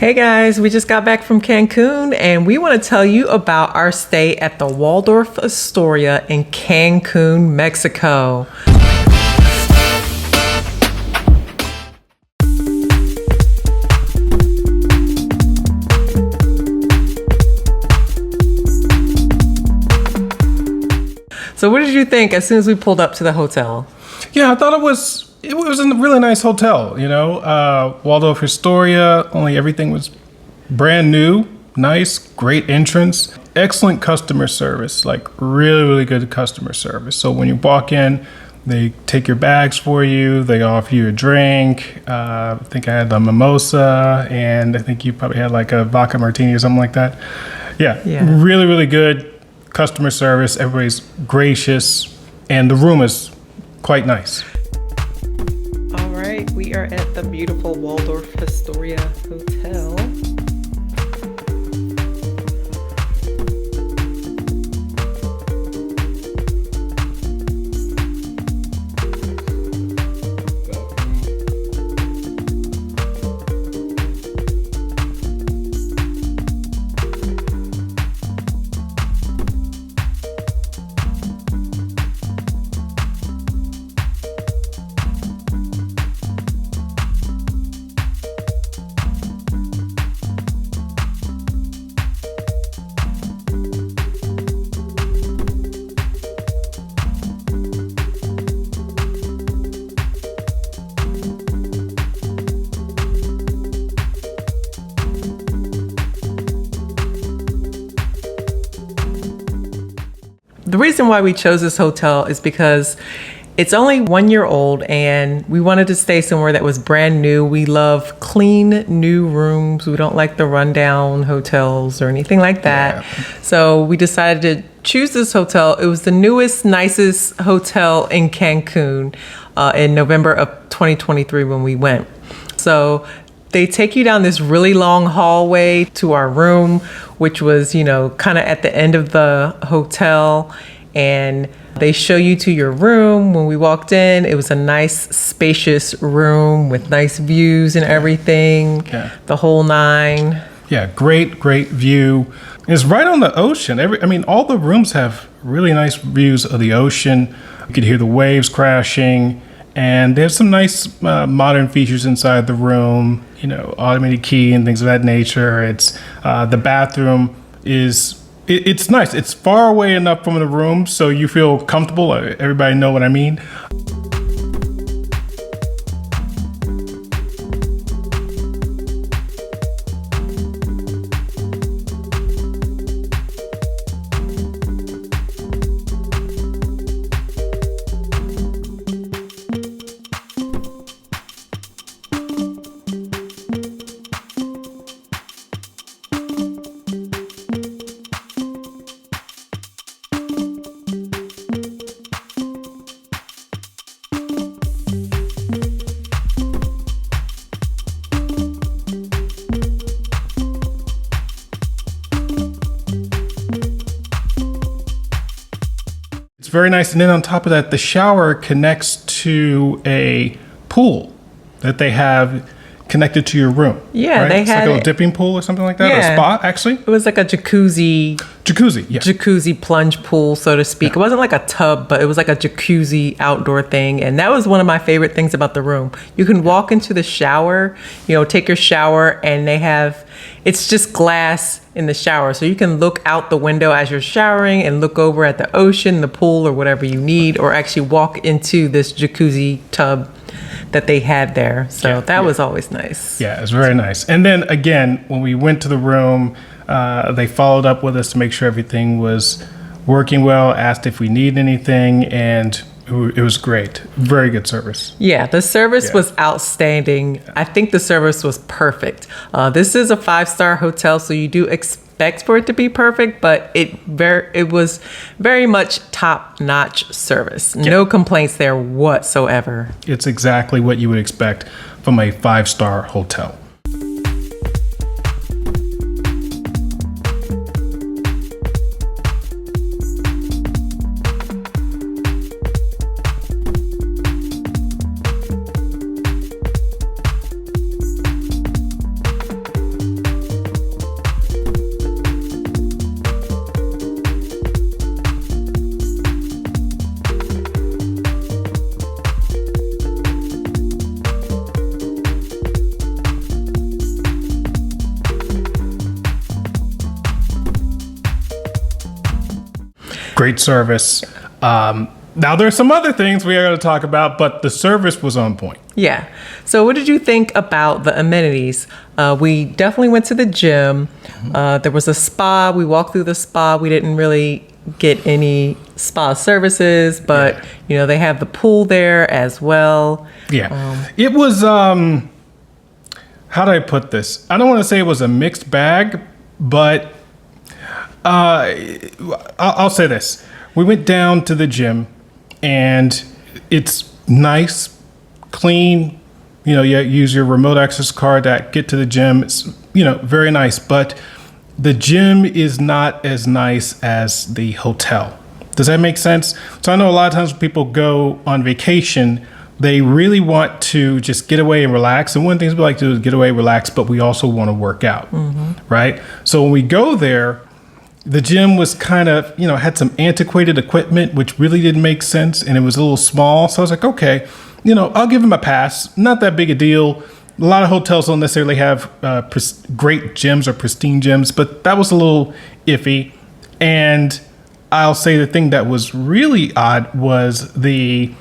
Hey guys, we just got back from Cancun and we want to tell you about our stay at the Waldorf Astoria in Cancun, Mexico. So what did you think as soon as we pulled up to the hotel? Yeah, I thought it was a really nice hotel, Waldorf Astoria, only everything was brand new, nice, great entrance, excellent customer service, like really good customer service. So when you walk in, they take your bags for you, they offer you a drink. I think I had a mimosa, and I think you probably had like a vodka martini or something like that. Yeah. Really good customer service. Everybody's gracious, and the room is quite nice. All right, we are at the beautiful Waldorf Astoria Hotel. The reason why we chose this hotel is because it's only 1 year old and we wanted to stay somewhere that was brand new. We love clean, new rooms. We don't like the rundown hotels or anything like that. Yeah. So we decided to choose this hotel. It was the newest, nicest hotel in Cancun in November of 2023 when we went. So they take you down this really long hallway to our room, which was, kind of at the end of the hotel. And they show you to your room. When we walked in, it was a nice, spacious room with nice views and everything, the whole nine. Yeah, great view. It's right on the ocean. All the rooms have really nice views of the ocean. You could hear the waves crashing. And there's some nice modern features inside the room, automated key and things of that nature. It's the bathroom it's nice. It's far away enough from the room so you feel comfortable. Everybody know what I mean. Very nice. And then on top of that, the shower connects to a pool that they have connected to your room. Yeah, right? They it's had like a little dipping pool or something like that, or a spa, actually. It was like a jacuzzi, yeah. Jacuzzi plunge pool, so to speak. Yeah. It wasn't like a tub, but it was like a jacuzzi outdoor thing. And that was one of my favorite things about the room. You can walk into the shower, take your shower, and it's just glass in the shower. So you can look out the window as you're showering and look over at the ocean, the pool, or whatever you need, or actually walk into this jacuzzi tub that they had there. So that was always nice. Yeah, it's very nice. And then again, when we went to the room, they followed up with us to make sure everything was working well, asked if we need anything, and it was great. Very good service. Yeah, the service was outstanding. I think the service was perfect. This is a 5-star hotel, so you do expect for it to be perfect, but it was very much top-notch service. No complaints there whatsoever. It's exactly what you would expect from a 5-star hotel. great service. Now there's some other things we are going to talk about, but the service was on point. Yeah. So what did you think about the amenities? We definitely went to the gym. There was a spa. We walked through the spa. We didn't really get any spa services, but they have the pool there as well. Yeah. It was, how do I put this? I don't want to say it was a mixed bag, but I'll say this. We went down to the gym and it's nice, clean. You use your remote access card to get to the gym. It's, very nice, but the gym is not as nice as the hotel. Does that make sense? So I know a lot of times when people go on vacation, they really want to just get away and relax. And one of the things we like to do is get away, relax, but we also want to work out, right? So when we go there, the gym was kind of, had some antiquated equipment, which really didn't make sense. And it was a little small. So I was like, okay, I'll give him a pass. Not that big a deal. A lot of hotels don't necessarily have great gyms or pristine gyms, but that was a little iffy. And I'll say the thing that was really odd was the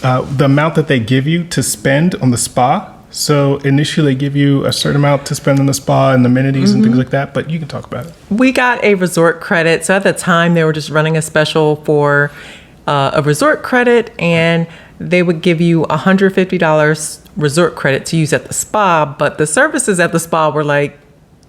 amount that they give you to spend on the spa. So initially they give you a certain amount to spend on the spa and amenities and things like that, but you can talk about it. We got a resort credit. So at the time they were just running a special for a resort credit, and they would give you $150 resort credit to use at the spa, but the services at the spa were like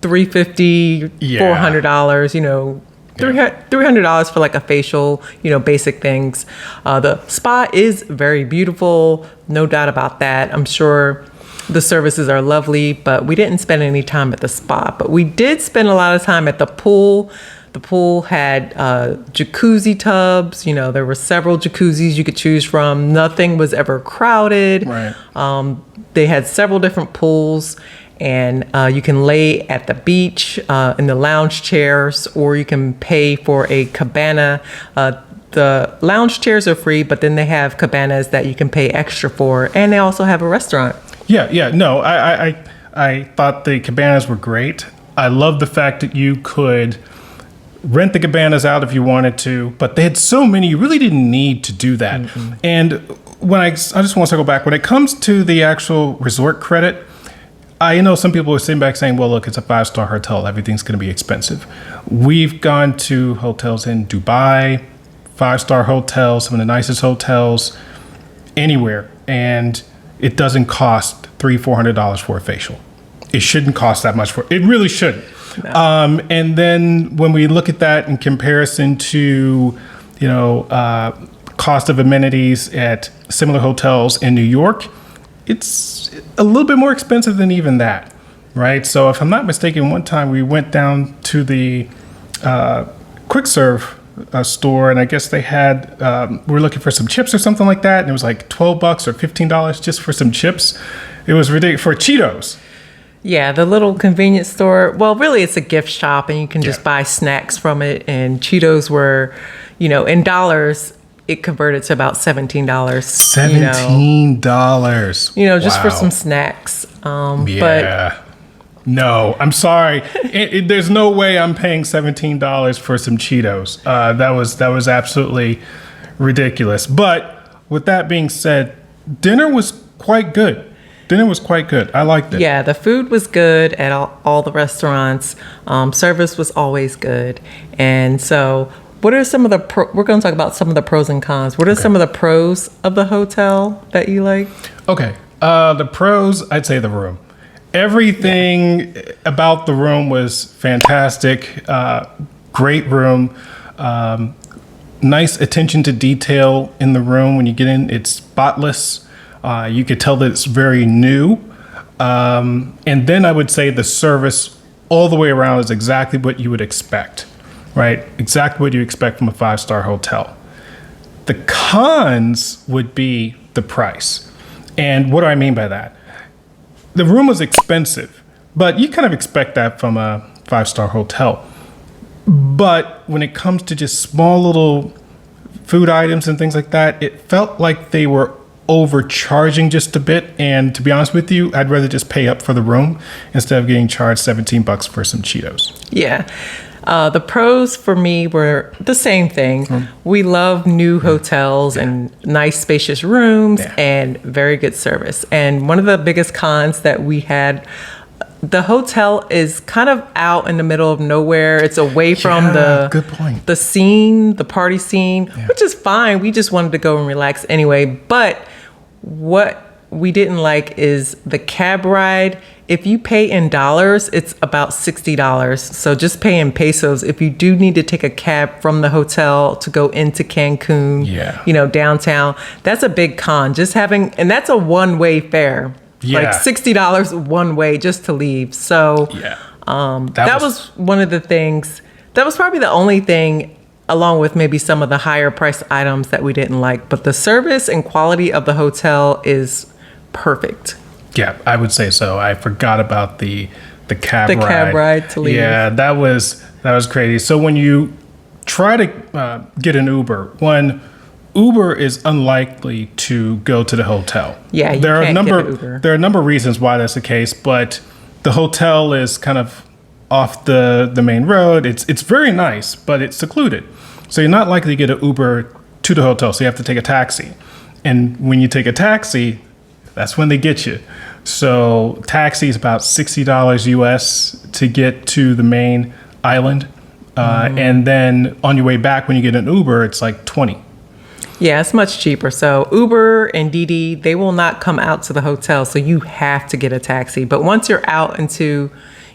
$350, $400, $300 for like a facial, basic things. The spa is very beautiful, no doubt about that. I'm sure the services are lovely, but we didn't spend any time at the spa, but we did spend a lot of time at the pool. The pool had jacuzzi tubs. There were several jacuzzis you could choose from. Nothing was ever crowded. Right. They had several different pools, and you can lay at the beach in the lounge chairs, or you can pay for a cabana. The lounge chairs are free, but then they have cabanas that you can pay extra for, and they also have a restaurant. Yeah. No, I thought the cabanas were great. I love the fact that you could rent the cabanas out if you wanted to, but they had so many, you really didn't need to do that. And when I just want to circle back, when it comes to the actual resort credit, I know some people are sitting back saying, well, look, it's a 5-star hotel. Everything's going to be expensive. We've gone to hotels in Dubai, 5-star hotels, some of the nicest hotels anywhere. And it doesn't cost $300-$400 for a facial. It shouldn't cost that much it really shouldn't. No. And then when we look at that in comparison to, cost of amenities at similar hotels in New York, it's a little bit more expensive than even that, right? So if I'm not mistaken, one time we went down to the quick serve store, and I guess they had, we were looking for some chips or something like that, and it was like $12 or $15 just for some chips. It was ridiculous, for Cheetos. Yeah, the little convenience store. Well, really, it's a gift shop, and you can just buy snacks from it. And Cheetos were, in dollars, it converted to about $17. $17. Just for some snacks. But no, I'm sorry. There's no way I'm paying $17 for some Cheetos. That was absolutely ridiculous. But with that being said, dinner was quite good. I liked it. Yeah, the food was good at all the restaurants. Service was always good. And so what are some of we're going to talk about some of the pros and cons. What are some of the pros of the hotel that you like? Okay. The pros, I'd say the room. Everything about the room was fantastic. Great room. Nice attention to detail in the room. When you get in, it's spotless. You could tell that it's very new. And then I would say the service all the way around is exactly what you would expect, right? Exactly what you expect from a 5-star hotel. The cons would be the price. And what do I mean by that? The room was expensive, but you kind of expect that from a 5-star hotel. But when it comes to just small little food items and things like that, it felt like they were overcharging just a bit. And to be honest with you, I'd rather just pay up for the room instead of getting charged $17 for some Cheetos. Yeah. The pros for me were the same thing. We love new hotels and nice spacious rooms and very good service. And one of the biggest cons that we had, the hotel is kind of out in the middle of nowhere. It's away from good point. the scene, the party scene, which is fine. We just wanted to go and relax anyway. But what we didn't like is the cab ride. If you pay in dollars, it's about $60. So just pay in pesos. If you do need to take a cab from the hotel to go into Cancun, downtown, that's a big con. And that's a one-way fare. Like $60 one way just to leave. So that was one of the things. That was probably the only thing, along with maybe some of the higher priced items that we didn't like. But the service and quality of the hotel is perfect. Yeah, I would say so. I forgot about the cab ride. The cab ride to leave. Yeah, that was crazy. So when you try to get an Uber is unlikely to go to the hotel. Yeah, you there can't are get an Uber. There are a number of reasons why that's the case, but the hotel is kind of off the main road. It's very nice, but it's secluded. So you're not likely to get an Uber to the hotel, so you have to take a taxi. And when you take a taxi, that's when they get you. So taxi is about $60 US to get to the main island. And then on your way back, when you get an Uber, it's like $20. Yeah, it's much cheaper. So Uber and Didi, they will not come out to the hotel, so you have to get a taxi. But once you're out into,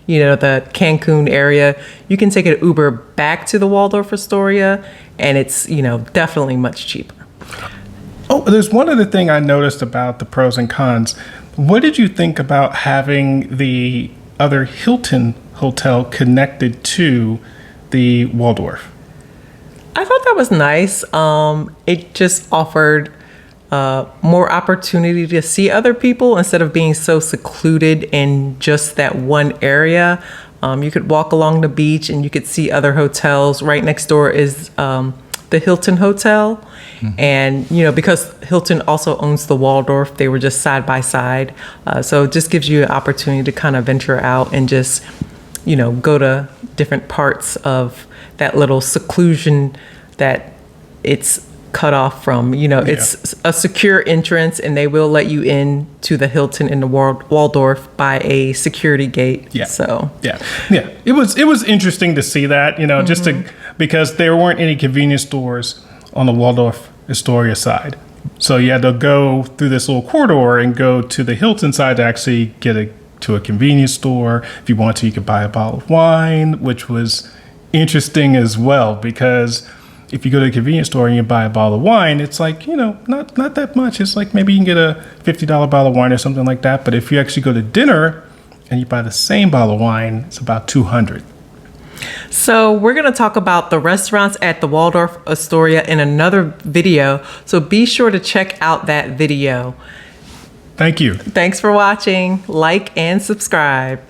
the Cancun area, you can take an Uber back to the Waldorf Astoria, and it's, definitely much cheaper. Oh, there's one other thing I noticed about the pros and cons. What did you think about having the other Hilton hotel connected to the Waldorf? I thought that was nice. It just offered more opportunity to see other people instead of being so secluded in just that one area. You could walk along the beach and you could see other hotels. Right next door is the Hilton Hotel. And, because Hilton also owns the Waldorf, they were just side by side. So it just gives you an opportunity to kind of venture out and just, go to different parts of that little seclusion that it's cut off from. It's a secure entrance, and they will let you in to the Hilton in the Waldorf by a security gate. It was interesting to see that, just because there weren't any convenience stores on the Waldorf Astoria side. So you had to go through this little corridor and go to the Hilton side to actually get to a convenience store. If you want to, you could buy a bottle of wine, which was interesting as well, because if you go to a convenience store and you buy a bottle of wine, it's like, not that much. It's like maybe you can get a $50 bottle of wine or something like that. But if you actually go to dinner and you buy the same bottle of wine, it's about $200. So we're going to talk about the restaurants at the Waldorf Astoria in another video. So be sure to check out that video. Thank you. Thanks for watching. Like and subscribe.